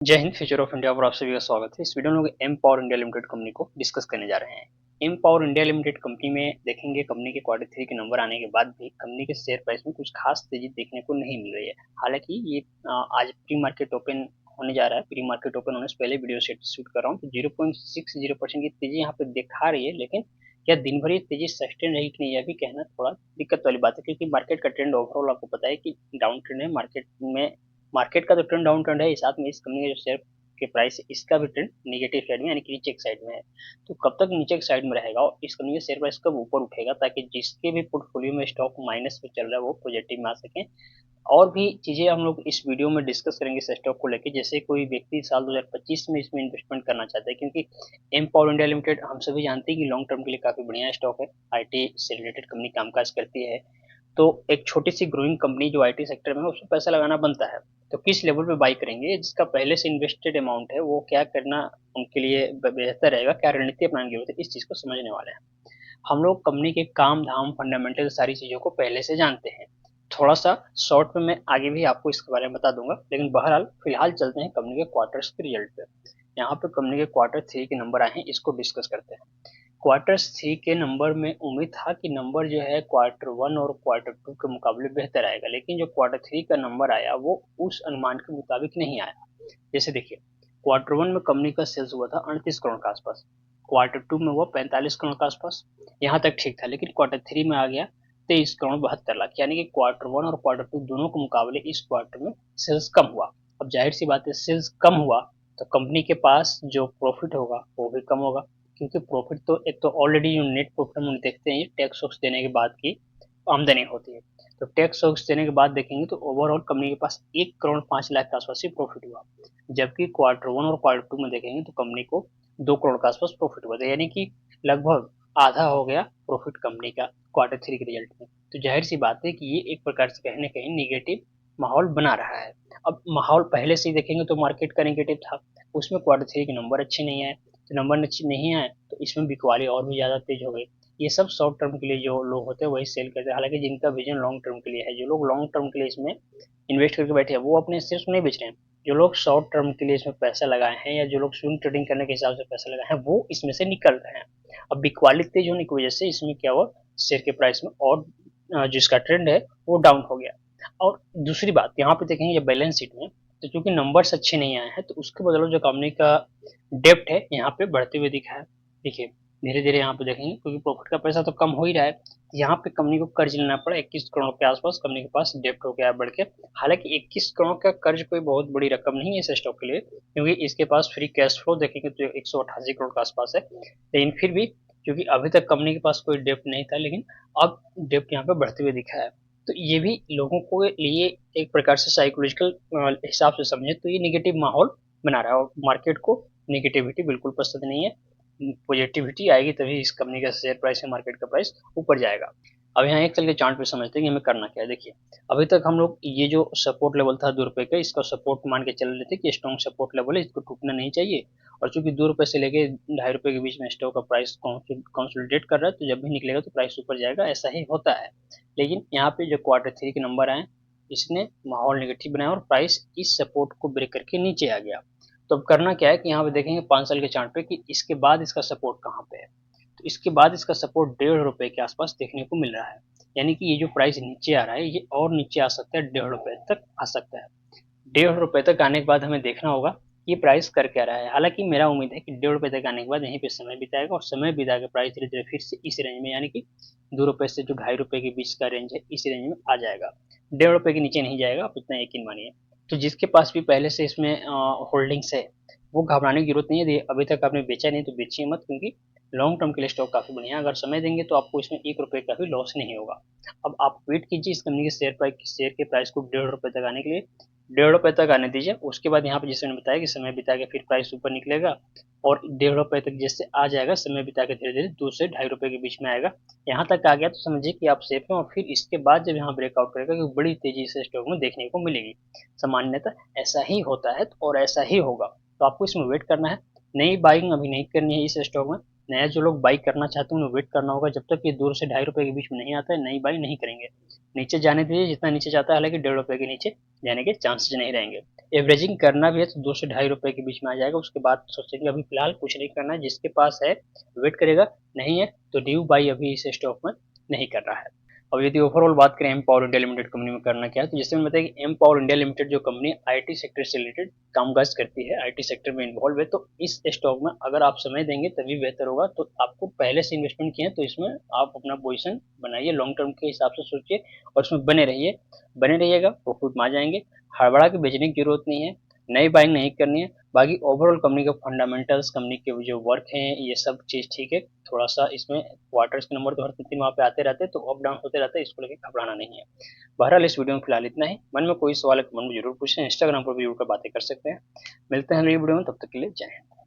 जय Hind. Future of India पर आप सभी का स्वागत है। इस वीडियो में लोग Empower India Limited company को डिस्कस करने जा रहे हैं। Empower India Limited company में देखेंगे कंपनी के क्वार्टर 3 के नंबर आने के बाद भी कंपनी के शेयर प्राइस में कुछ खास तेजी देखने को नहीं मिल रही है। हालांकि ये आज प्री मार्केट ओपन होने जा रहा है। प्री मार्केट ओपन होने से पहले वीडियो शूट कर रहा हूँ तो 0.60% की तेजी यहाँ पे दिखा रही है, लेकिन क्या दिन भर ये तेजी सस्टेन रहेगी कि नहीं यह भी कहना थोड़ा दिक्कत वाली बात है, क्योंकि मार्केट का ट्रेंड ओवरऑल आपको पता है कि डाउन ट्रेंड है। मार्केट का तो ट्रेंड डाउन ट्रेंड है, साथ में इस कंपनी का जो शेयर के प्राइस है इसका भी ट्रेंड नेगेटिव साइड में यानी कि नीचे की साइड में है। तो कब तक नीचे की साइड में रहेगा और इस कंपनी का शेयर प्राइस कब ऊपर उठेगा ताकि जिसके भी पोर्टफोलियो में स्टॉक माइनस में चल रहा है वो पॉजिटिव में आ सके। और भी चीजें हम लोग इस वीडियो में डिस्कस करेंगे इस स्टॉक को लेकर। जैसे कोई व्यक्ति साल 2025 में इसमें इन्वेस्टमेंट करना चाहता है, क्योंकि एम पावर इंडिया लिमिटेड हम सभी जानते हैं कि लॉन्ग टर्म के लिए काफी बढ़िया स्टॉक है। आईटी से रिलेटेड कंपनी कामकाज करती है, तो एक छोटी सी ग्रोइंग कंपनी जो आईटी सेक्टर में है उसमें पैसा लगाना बनता है। तो किस लेवल पे बाई करेंगे, जिसका पहले से इन्वेस्टेड अमाउंट है वो क्या करना उनके लिए बेहतर रहेगा, क्या रणनीति अपनाने की जरूरत है, इस चीज को समझने वाले हैं हम लोग। कंपनी के काम धाम फंडामेंटल सारी चीजों को पहले से जानते हैं। थोड़ा सा शॉर्ट में मैं आगे भी आपको इसके बारे में बता दूंगा, लेकिन बहरहाल फिलहाल चलते हैं कंपनी के क्वार्टर्स के रिजल्ट पे। यहाँ पे कंपनी के क्वार्टर 3 के नंबर आए हैं, इसको डिस्कस करते हैं। क्वार्टर 3 के नंबर में उम्मीद था कि नंबर जो है क्वार्टर 1 और क्वार्टर 2 के मुकाबले बेहतर आएगा, लेकिन जो क्वार्टर 3 का नंबर आया वो उस अनुमान के मुताबिक नहीं आया। जैसे देखिए, क्वार्टर 1 में कंपनी का सेल्स हुआ था 38 करोड़ के आसपास, क्वार्टर 2 में हुआ 45 करोड़ के आसपास, यहाँ तक ठीक था। लेकिन क्वार्टर 3 में आ गया 23 करोड़ 72 लाख, यानी कि क्वार्टर 1 और क्वार्टर 2 दोनों के मुकाबले इस क्वार्टर में सेल्स कम हुआ। अब जाहिर सी बात है, सेल्स कम हुआ तो कंपनी के पास जो प्रॉफिट होगा वो भी कम होगा, क्योंकि प्रॉफिट तो एक तो ऑलरेडी जो नेट प्रॉफिट हम देखते हैं टैक्स वैक्स देने के बाद की आमदनी होती है। तो टैक्स वैक्स देने के बाद देखेंगे तो ओवरऑल कंपनी के पास 1 करोड़ 5 लाख के आसपास ही प्रॉफिट हुआ, जबकि क्वार्टर 1 और क्वार्टर 2 में देखेंगे तो कंपनी को 2 करोड़ के आसपास प्रॉफिट हुआ था, यानी कि लगभग आधा हो गया प्रॉफिट कंपनी का क्वार्टर 3 के रिजल्ट में। तो जाहिर सी बात है कि ये एक प्रकार से कहीं ना कहीं निगेटिव माहौल बना रहा है। अब माहौल पहले से ही देखेंगे तो मार्केट का निगेटिव था, उसमें क्वार्टर 3 के नंबर अच्छे नहीं आए, तो नंबर अच्छे नहीं आए तो इसमें बिकवाली और भी ज़्यादा तेज हो गई। ये सब शॉर्ट टर्म के लिए जो लोग होते हैं वही सेल करते हैं, हालांकि जिनका विजन लॉन्ग टर्म के लिए है, जो लोग लॉन्ग टर्म के लिए इसमें इन्वेस्ट करके बैठे हैं वो अपने शेयर्स नहीं बेच रहे हैं। जो लोग शॉर्ट टर्म के लिए इसमें पैसा लगाए हैं या जो लोग स्विंग ट्रेडिंग करने के हिसाब से पैसा लगाए हैं वो इसमें से निकल रहे हैं। अब बिकवाली तेज होने की वजह से इसमें क्या हुआ, शेयर के प्राइस में और जिसका ट्रेंड है वो डाउन हो गया। और दूसरी बात यहाँ पे देखेंगे जब बैलेंस शीट में, तो क्योंकि नंबर्स अच्छे नहीं आए हैं तो उसके बदले जो कंपनी का डेप्ट है यहाँ पे बढ़ते हुए दिखा है। देखिए धीरे धीरे यहाँ पे देखेंगे क्योंकि प्रॉफिट का पैसा तो कम हो ही रहा है, यहाँ पे कंपनी को कर्ज लेना पड़ा 21 करोड़ के आसपास कंपनी के पास डेप्ट हो गया बढ़ के। हालांकि 21 करोड़ का कर्ज कोई बहुत बड़ी रकम नहीं है इस स्टॉक के लिए, क्योंकि इसके पास फ्री कैश फ्लो देखेंगे तो 188 करोड़ के आसपास है। लेकिन फिर भी क्योंकि अभी तक कंपनी के पास कोई डेप्ट नहीं था, लेकिन अब डेप्ट यहाँ पे बढ़ते हुए दिखा है, तो ये भी लोगों को लिए एक प्रकार से साइकोलॉजिकल हिसाब से समझे तो ये निगेटिव माहौल बना रहा है। और मार्केट को निगेटिविटी बिल्कुल पसंद नहीं है, पॉजिटिविटी आएगी तभी इस कंपनी का शेयर प्राइस या मार्केट का प्राइस ऊपर जाएगा। अब यहाँ एक चल के चार्ट पे समझते हैं कि हमें करना क्या है। देखिए अभी तक हम लोग ये जो सपोर्ट लेवल था 2 रुपए का, इसका सपोर्ट मान के चल रहे थे कि स्ट्रॉन्ग सपोर्ट लेवल है, इसको टूटना नहीं चाहिए। और चूंकि 2 रुपए से लेके 2.5 रुपए के बीच में स्टॉक का प्राइस कंसोलिडेट कर रहा है, तो जब भी निकलेगा तो प्राइस ऊपर जाएगा, ऐसा ही होता है। लेकिन यहाँ पे जो क्वार्टर 3 के नंबर आए इसने माहौल नेगेटिव बनाया और प्राइस इस सपोर्ट को ब्रेक करके नीचे आ गया। तो अब करना क्या है कि यहाँ पे देखेंगे 5 साल के चार्ट पे कि इसके बाद इसका सपोर्ट कहाँ पे है। तो इसके बाद इसका सपोर्ट 1.5 रुपए के आसपास देखने को मिल रहा है, यानी कि ये जो प्राइस नीचे आ रहा है ये और नीचे आ सकता है, 1.5 रुपए तक आ सकता है। 1.5 रुपए तक आने के बाद हमें देखना होगा ये प्राइस कर क्या रहा है। हालांकि मेरा उम्मीद है कि 1.5 रुपए तक आने के बाद यहीं पे समय बिताएगा और समय बिता के प्राइस धीरे धीरे फिर से इस रेंज में, यानी कि 2 रुपए से जो 2.5 रुपए के बीच का रेंज है इस रेंज में आ जाएगा। 1.5 रुपए के नीचे नहीं जाएगा, आप इतना यकीन मानिए। तो जिसके पास भी पहले से इसमें होल्डिंग्स है वो घबराने की जरूरत नहीं है। अभी तक आपने बेचा नहीं तो बेचिए मत, क्योंकि लॉन्ग टर्म के लिए स्टॉक काफी बढ़िया है। अगर समय देंगे तो आपको इसमें 1 रुपए का भी लॉस नहीं होगा। अब आप वेट कीजिए इस कंपनी के शेयर के प्राइस को 1.5 रुपए तक आने के लिए, 1.5 रुपए तक आने दीजिए। उसके बाद यहाँ पे जैसे मैंने बताया कि समय बिता के फिर प्राइस ऊपर निकलेगा और 1.5 रुपए तक जैसे आ जाएगा समय बिता के धीरे धीरे 2 से 2.5 रुपए के बीच में आएगा। यहाँ तक आ गया तो समझिए कि आप सेफ हैं, और फिर इसके बाद जब यहाँ ब्रेकआउट करेगा तो बड़ी तेजी से स्टॉक में देखने को मिलेगी। सामान्यतः ऐसा ही होता है और ऐसा ही होगा, तो आपको इसमें वेट करना है। नई बाइंग अभी नहीं करनी है इस स्टॉक में, नया जो लोग बाई करना चाहते हैं उन्हें वेट करना होगा, जब तक ये 2 से ₹2.5 के बीच में नहीं आता है नई बाई नहीं करेंगे। नीचे जाने दीजिए, जितना नीचे जाता है हालांकि ₹1.5 के नीचे जाने के चांसेज नहीं रहेंगे। एवरेजिंग करना भी है तो 2 से ₹2.5 के बीच में आ जाएगा, उसके बाद सोचेंगे अभी फिलहाल कुछ नहीं करना है, जिसके पास है वेट करेगा, नहीं है तो ड्यू बाई अभी इस स्टॉक में नहीं कर रहा है। और यदि ओवरऑल बात करें Empower India Limited company में करना क्या है, तो जैसे मैंने बताया कि एम पावर इंडिया लिमिटेड जो कंपनी आईटी सेक्टर से रिलेटेड कामकाज करती है, आईटी सेक्टर में इन्वॉल्व है, तो इस स्टॉक में अगर आप समय देंगे तभी बेहतर होगा। तो आपको पहले से इन्वेस्टमेंट किए हैं तो इसमें आप अपना पोजिशन बनाइए, लॉन्ग टर्म के हिसाब से सोचिए और इसमें बने रहिएगा, प्रॉफिट में आ जाएंगे। हड़बड़ा के बेचने की जरूरत नहीं है, नई बाइंग नहीं करनी है। बाकी ओवरऑल कंपनी के फंडामेंटल्स, कंपनी के जो वर्क हैं, ये सब चीज़ ठीक है। थोड़ा सा इसमें क्वार्टर्स के नंबर तो हर 3 वहाँ पे आते रहते हैं, तो अप डाउन होते रहते हैं, इसको लेकर घबराना नहीं है। बहरहाल इस वीडियो में फिलहाल इतना ही। मन में कोई सवाल है कमेंट में जरूर पूछें, इंस्टाग्राम पर भी जुड़कर बातें कर सकते हैं। मिलते हैं अगली वीडियो में, तब तक के लिए जय हिंद।